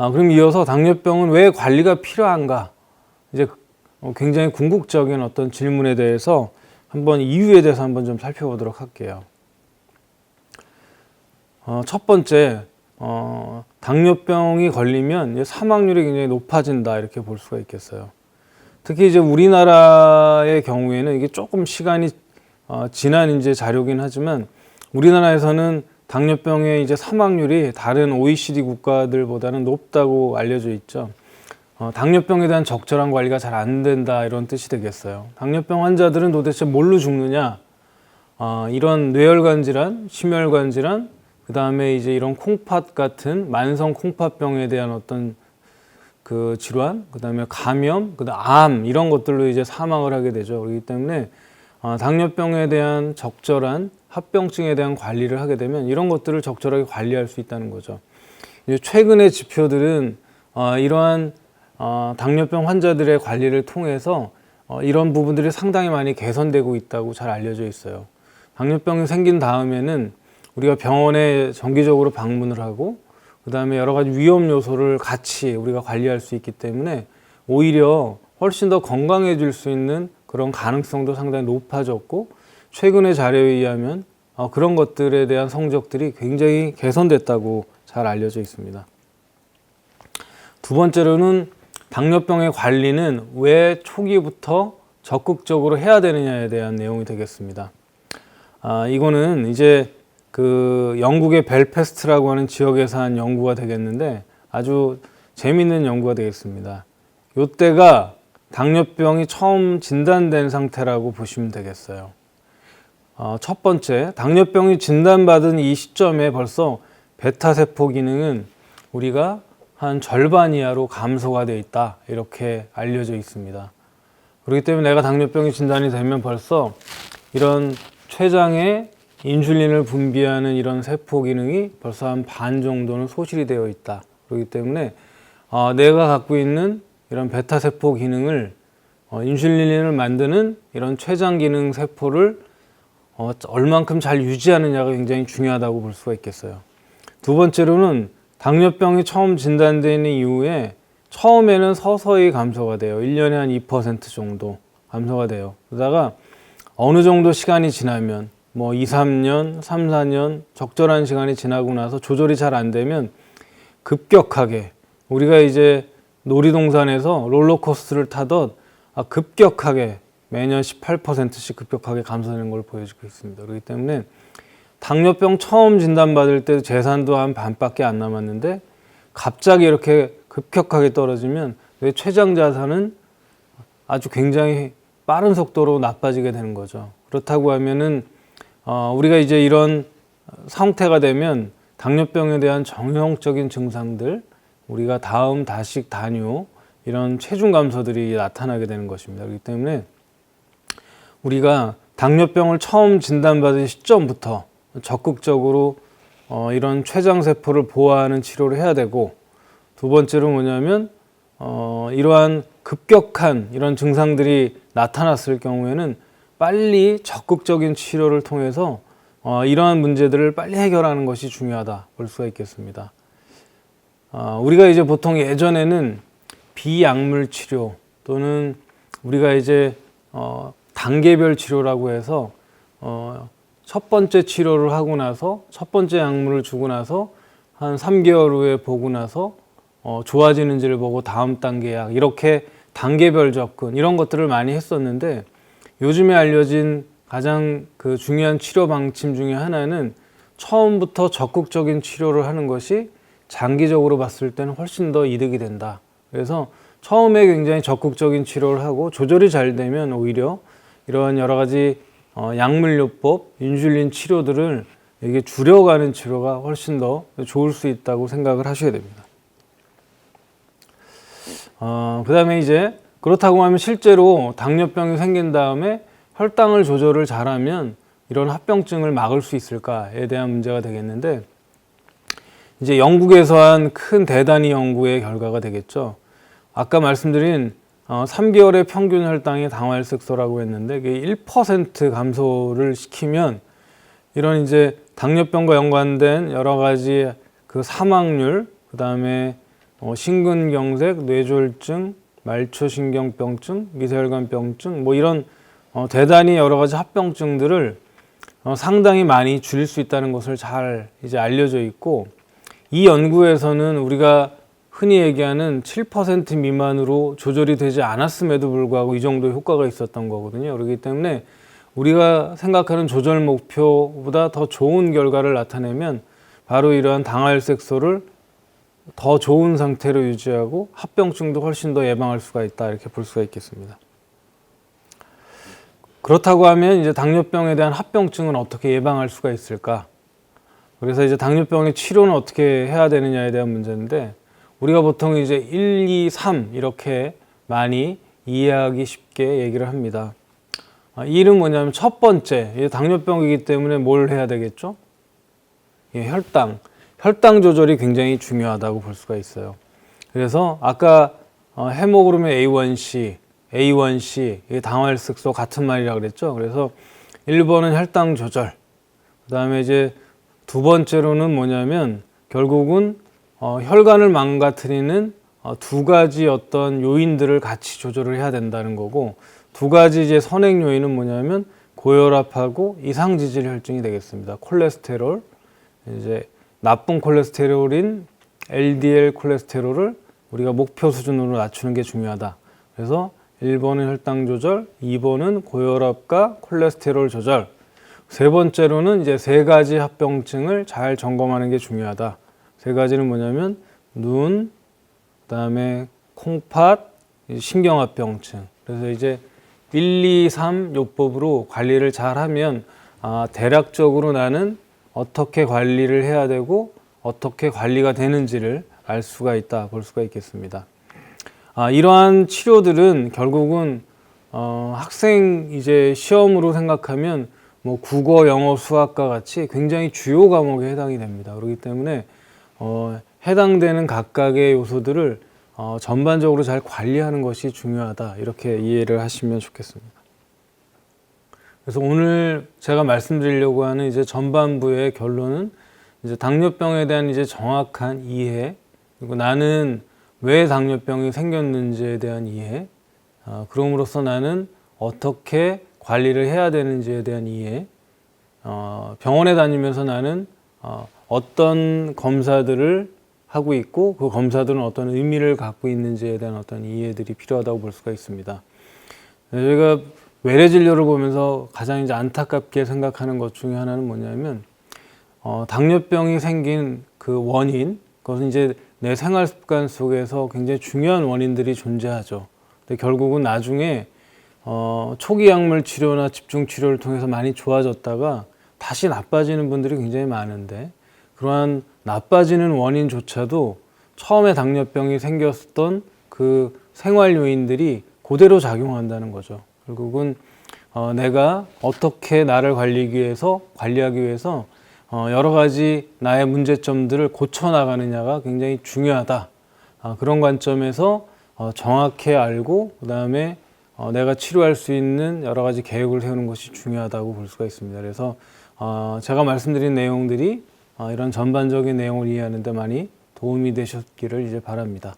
그럼 이어서 당뇨병은 왜 관리가 필요한가? 이제 굉장히 궁극적인 어떤 질문에 대해서 한번 이유에 대해서 한번 좀 살펴보도록 할게요. 첫 번째, 당뇨병이 걸리면 사망률이 굉장히 높아진다 이렇게 볼 수가 있겠어요. 특히 이제 우리나라의 경우에는 이게 조금 시간이 지난 이제 자료긴 하지만 우리나라에서는 당뇨병의 이제 사망률이 다른 OECD 국가들보다는 높다고 알려져 있죠. 당뇨병에 대한 적절한 관리가 잘 안 된다 이런 뜻이 되겠어요. 당뇨병 환자들은 도대체 뭘로 죽느냐? 이런 뇌혈관 질환, 심혈관 질환, 그 다음에 이제 이런 콩팥 같은 만성 콩팥병에 대한 어떤 그 질환, 그 다음에 감염, 그 다음 암 이런 것들로 이제 사망을 하게 되죠. 그렇기 때문에 당뇨병에 대한 적절한 합병증에 대한 관리를 하게 되면 이런 것들을 적절하게 관리할 수 있다는 거죠. 이제 최근의 지표들은 이러한 당뇨병 환자들의 관리를 통해서 이런 부분들이 상당히 많이 개선되고 있다고 잘 알려져 있어요. 당뇨병이 생긴 다음에는 우리가 병원에 정기적으로 방문을 하고 그 다음에 여러 가지 위험 요소를 같이 우리가 관리할 수 있기 때문에 오히려 훨씬 더 건강해질 수 있는 그런 가능성도 상당히 높아졌고 최근의 자료에 의하면 그런 것들에 대한 성적들이 굉장히 개선됐다고 잘 알려져 있습니다. 두 번째로는 당뇨병의 관리는 왜 초기부터 적극적으로 해야 되느냐에 대한 내용이 되겠습니다. 이거는 이제 그 영국의 벨패스트라고 하는 지역에서 한 연구가 되겠는데 아주 재미있는 연구가 되겠습니다. 이때가 당뇨병이 처음 진단된 상태라고 보시면 되겠어요. 첫 번째, 당뇨병이 진단받은 이 시점에 벌써 베타세포 기능은 우리가 한 절반 이하로 감소가 되어 있다 이렇게 알려져 있습니다. 그렇기 때문에 내가 당뇨병이 진단이 되면 벌써 이런 췌장에 인슐린을 분비하는 이런 세포 기능이 벌써 한 반 정도는 소실이 되어 있다. 그렇기 때문에 내가 갖고 있는 이런 베타세포 기능을 인슐린을 만드는 이런 췌장 기능 세포를 얼만큼 잘 유지하느냐가 굉장히 중요하다고 볼 수가 있겠어요. 두 번째로는 당뇨병이 처음 진단되는 이후에 처음에는 서서히 감소가 돼요. 1년에 한 2% 정도 감소가 돼요. 그러다가 어느 정도 시간이 지나면 뭐 2, 3년, 3, 4년 적절한 시간이 지나고 나서 조절이 잘 안 되면 급격하게 우리가 이제 놀이동산에서 롤러코스터를 타던 급격하게 매년 18%씩 급격하게 감소하는 걸 보여주고 있습니다. 그렇기 때문에 당뇨병 처음 진단받을 때 재산도 한 반밖에 안 남았는데 갑자기 이렇게 급격하게 떨어지면 뇌 췌장 자산은 아주 굉장히 빠른 속도로 나빠지게 되는 거죠. 그렇다고 하면은 우리가 이제 이런 상태가 되면 당뇨병에 대한 정형적인 증상들, 우리가 다음, 다식, 다뇨 이런 체중 감소들이 나타나게 되는 것입니다. 그렇기 때문에 우리가 당뇨병을 처음 진단받은 시점부터 적극적으로 이런 췌장세포를 보호하는 치료를 해야 되고 두 번째로 뭐냐면 이러한 급격한 이런 증상들이 나타났을 경우에는 빨리 적극적인 치료를 통해서 이러한 문제들을 빨리 해결하는 것이 중요하다 볼 수가 있겠습니다. 우리가 이제 보통 예전에는 비약물 치료 또는 우리가 이제 단계별 치료라고 해서 첫 번째 치료를 하고 나서 첫 번째 약물을 주고 나서 한 3개월 후에 보고 나서 좋아지는지를 보고 다음 단계 약 이렇게 단계별 접근 이런 것들을 많이 했었는데 요즘에 알려진 가장 그 중요한 치료 방침 중에 하나는 처음부터 적극적인 치료를 하는 것이 장기적으로 봤을 때는 훨씬 더 이득이 된다. 그래서 처음에 굉장히 적극적인 치료를 하고 조절이 잘 되면 오히려 이러한 여러 가지 약물요법, 인슐린 치료들을 이게 줄여가는 치료가 훨씬 더 좋을 수 있다고 생각을 하셔야 됩니다. 그 다음에 이제 그렇다고 하면 실제로 당뇨병이 생긴 다음에 혈당을 조절을 잘하면 이런 합병증을 막을 수 있을까에 대한 문제가 되겠는데 이제 영국에서 한 큰 대단위 연구의 결과가 되겠죠. 아까 말씀드린 3개월의 평균 혈당의 당화혈색소라고 했는데 그게 1% 감소를 시키면 이런 이제 당뇨병과 연관된 여러 가지 그 사망률, 그 다음에 심근경색, 뇌졸중, 말초신경병증, 미세혈관병증 뭐 이런 대단히 여러 가지 합병증들을 상당히 많이 줄일 수 있다는 것을 잘 이제 알려져 있고, 이 연구에서는 우리가 흔히 얘기하는 7% 미만으로 조절이 되지 않았음에도 불구하고 이 정도 효과가 있었던 거거든요. 그렇기 때문에 우리가 생각하는 조절 목표보다 더 좋은 결과를 나타내면 바로 이러한 당화혈색소를 더 좋은 상태로 유지하고 합병증도 훨씬 더 예방할 수가 있다, 이렇게 볼 수가 있겠습니다. 그렇다고 하면 이제 당뇨병에 대한 합병증은 어떻게 예방할 수가 있을까? 그래서 이제 당뇨병의 치료는 어떻게 해야 되느냐에 대한 문제인데, 우리가 보통 이제 1, 2, 3 이렇게 많이 이해하기 쉽게 얘기를 합니다. 이 일은 뭐냐면 첫 번째, 이제 당뇨병이기 때문에 뭘 해야 되겠죠? 혈당 조절이 굉장히 중요하다고 볼 수가 있어요. 그래서 아까 헤모그로빈 A1C, 이게 당화혈색소 같은 말이라고 그랬죠. 그래서 1번은 혈당 조절, 그 다음에 이제 두 번째로는 뭐냐면 결국은 혈관을 망가뜨리는 두 가지 어떤 요인들을 같이 조절을 해야 된다는 거고, 두 가지 이제 선행 요인은 뭐냐면 고혈압하고 이상지질 혈증이 되겠습니다. 콜레스테롤, 이제 나쁜 콜레스테롤인 LDL 콜레스테롤을 우리가 목표 수준으로 낮추는 게 중요하다. 그래서 1번은 혈당 조절, 2번은 고혈압과 콜레스테롤 조절, 세 번째로는 이제 세 가지 합병증을 잘 점검하는 게 중요하다. 세 가지는 뭐냐면 눈, 그다음에 콩팥, 신경합병증. 그래서 이제 1, 2, 3 요법으로 관리를 잘 하면 대략적으로 나는 어떻게 관리를 해야 되고 어떻게 관리가 되는지를 알 수가 있다, 볼 수가 있겠습니다. 이러한 치료들은 결국은 학생 이제 시험으로 생각하면 뭐 국어, 영어, 수학과 같이 굉장히 주요 과목에 해당이 됩니다. 그렇기 때문에 해당되는 각각의 요소들을 전반적으로 잘 관리하는 것이 중요하다, 이렇게 이해를 하시면 좋겠습니다. 그래서 오늘 제가 말씀드리려고 하는 이제 전반부의 결론은 이제 당뇨병에 대한 이제 정확한 이해, 그리고 나는 왜 당뇨병이 생겼는지에 대한 이해, 그럼으로써 나는 어떻게 관리를 해야 되는지에 대한 이해, 병원에 다니면서 나는 어떤 검사들을 하고 있고 그 검사들은 어떤 의미를 갖고 있는지에 대한 어떤 이해들이 필요하다고 볼 수가 있습니다. 저희가 외래 진료를 보면서 가장 이제 안타깝게 생각하는 것 중에 하나는 뭐냐면 당뇨병이 생긴 그 원인, 그것은 이제 내 생활 습관 속에서 굉장히 중요한 원인들이 존재하죠. 근데 결국은 나중에 초기 약물 치료나 집중 치료를 통해서 많이 좋아졌다가 다시 나빠지는 분들이 굉장히 많은데, 그러한 나빠지는 원인조차도 처음에 당뇨병이 생겼던 그 생활 요인들이 그대로 작용한다는 거죠. 결국은 내가 어떻게 나를 관리하기 위해서 여러 가지 나의 문제점들을 고쳐나가느냐가 굉장히 중요하다. 그런 관점에서 정확히 알고 그 다음에 내가 치료할 수 있는 여러 가지 계획을 세우는 것이 중요하다고 볼 수가 있습니다. 그래서 제가 말씀드린 내용들이 이런 전반적인 내용을 이해하는 데 많이 도움이 되셨기를 이제 바랍니다.